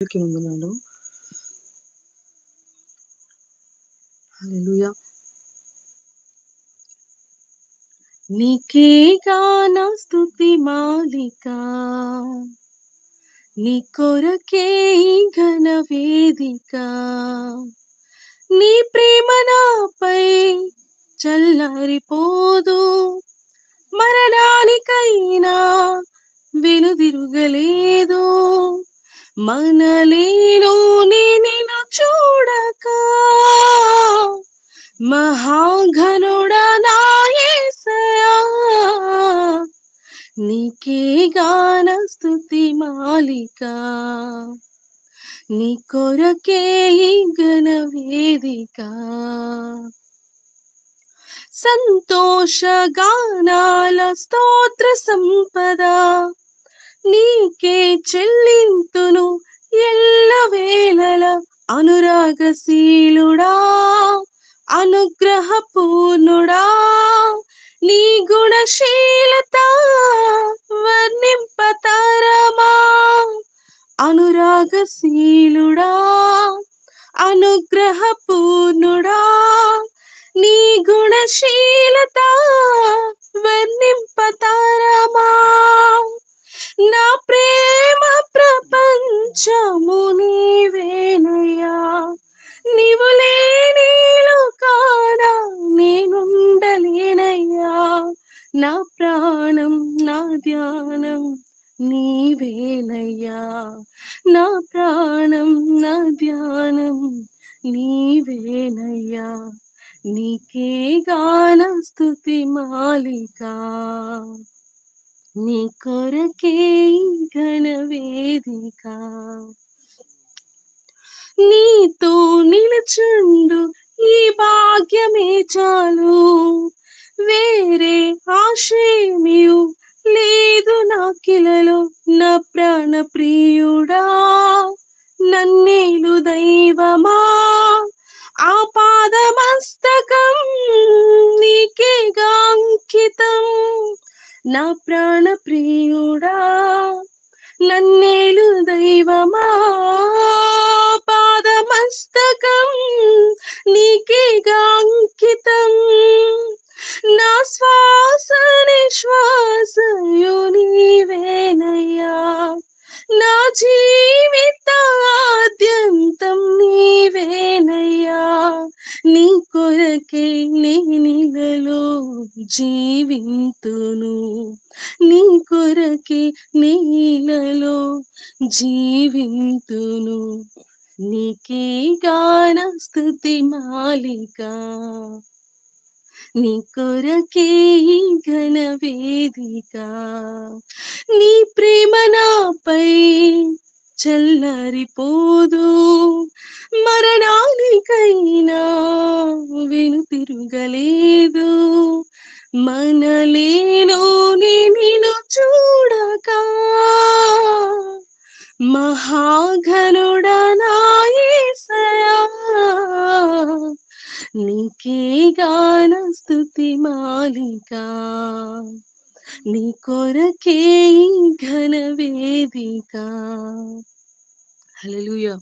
వందనాలు. హల్లెలూయా. నీకే గాన స్తుతి మాలిక, నీ కొరకే ఈ ఘన వేదిక. నీ ప్రేమ నాపై చల్లారిపోదు, మరణానికైనా వెనుదిరుగలేదు. మనలేను నిన్ను చూడక, మహాఘనుడా నా యేసయ్యా, నీకే గాన స్తుతి మాలిక, నీ కొరకే ఈ ఘన వేదిక. సంతోష గానాల స్తోత్ర సంపద నీకే చెల్లింతును ఎల్లవేళల. అనురాగశీలుడా, అనుగ్రహ పూర్ణుడా, నీ గుణశీలత వర్ణింపతరమా. అనురాగశీలుడా, అనుగ్రహ పూర్ణుడా, నీ గుణశీలత వర్ణింపతరమా. నా ప్రేమ ప్రపంచము నీవేనయ్యా, నీవు లేని లోకాన నేనుండలేనయ్యా. నా ప్రాణం నా ధ్యానం నీవేనయ్యా, నా ప్రాణం నా ధ్యానం నీవేనయ్యా. నీకే గాన స్తుతి మాలిక, నీ కొరకే ఘన వేదిక. నీతో నిలుచుండు ఈ భాగ్యమే చాలు, వేరే ఆశ్రయమియు లేదు నాకిలలో. నా ప్రాణ ప్రియుడా, నన్నేలు దైవమా, ఆపాదమస్తకం నీకేగా అంకితం. నా ప్రాణ ప్రియుడా, నన్నేలు దైవమా, పాదమస్తకం నీకేగా అంకితం. నా శ్వాస నిశ్వాసయు నీవేనయ్యా, నా జీవితాద్యంతం నీవేనయ్యా. నీ కొరకే నేనిలలో జీవింతును, నీ కొరకే నీలలో జీవింతును. నీకే గాన స్తుతి మాలిక, నీ కొరకే ఈ ఘన వేదిక. నీ ప్రేమ నాపై చల్లారిపోదు, మరణానికైనా వెనుతిరుగలేదు. మనలేను నిన్ను చూడక, మహాఘనుడా నా యేసయ్యా, నీకే గాన స్తుతి మాలిక, నీ కొరకే ఈ ఘన వేదిక. హల్లెలూయా.